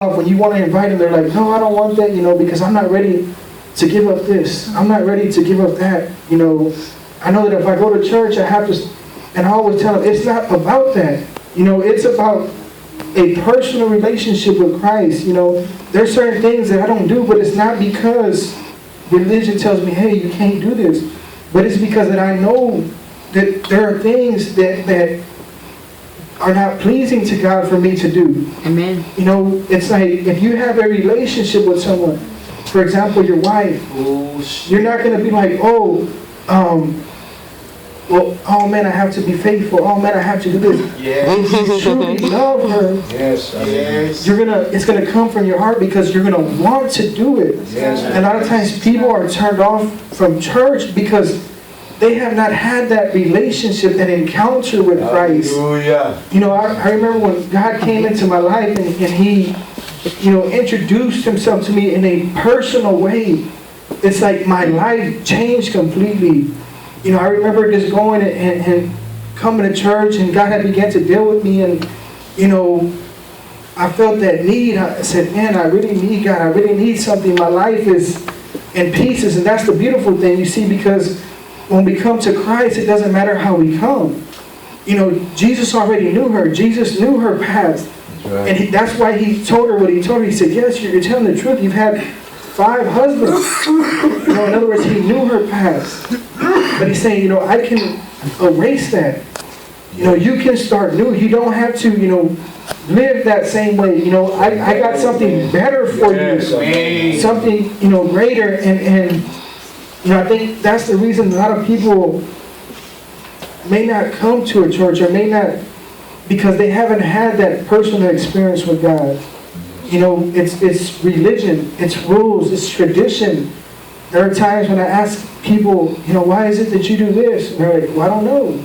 When you want to invite them, they're like, no, I don't want that, because I'm not ready to give up this. I'm not ready to give up that. I know that if I go to church, I have to, and I always tell them, it's not about that. It's about a personal relationship with Christ. There's certain things that I don't do, but it's not because religion tells me, hey, you can't do this. But it's because that I know that there are things that are not pleasing to God for me to do. Amen. It's like if you have a relationship with someone, for example, your wife, you're not going to be like, oh man, I have to be faithful. Oh man, I have to do this. Yes. If you truly love her, Yes. it's gonna come from your heart because you're gonna want to do it. Yes. And a lot of times people are turned off from church because they have not had that relationship and encounter with Christ. Hallelujah. I remember when God came into my life and He, introduced Himself to me in a personal way. It's like my life changed completely. I remember just going and coming to church, and God had began to deal with me, and I felt that need. I said, man, I really need God. I really need something. My life is in pieces, and that's the beautiful thing, you see, because when we come to Christ, it doesn't matter how we come. Jesus already knew her. Jesus knew her past. Right. And that's why He told her what He told her. He said, yes, you're telling the truth. You've had 5 husbands. In other words, He knew her past. But He's saying, I can erase that. You can start new. You don't have to, live that same way. I got something better for you. Something, greater. And I think that's the reason a lot of people may not come to a church or may not, because they haven't had that personal experience with God. It's religion, it's rules, it's tradition. There are times when I ask people, why is it that you do this? And they're like, well, I don't know.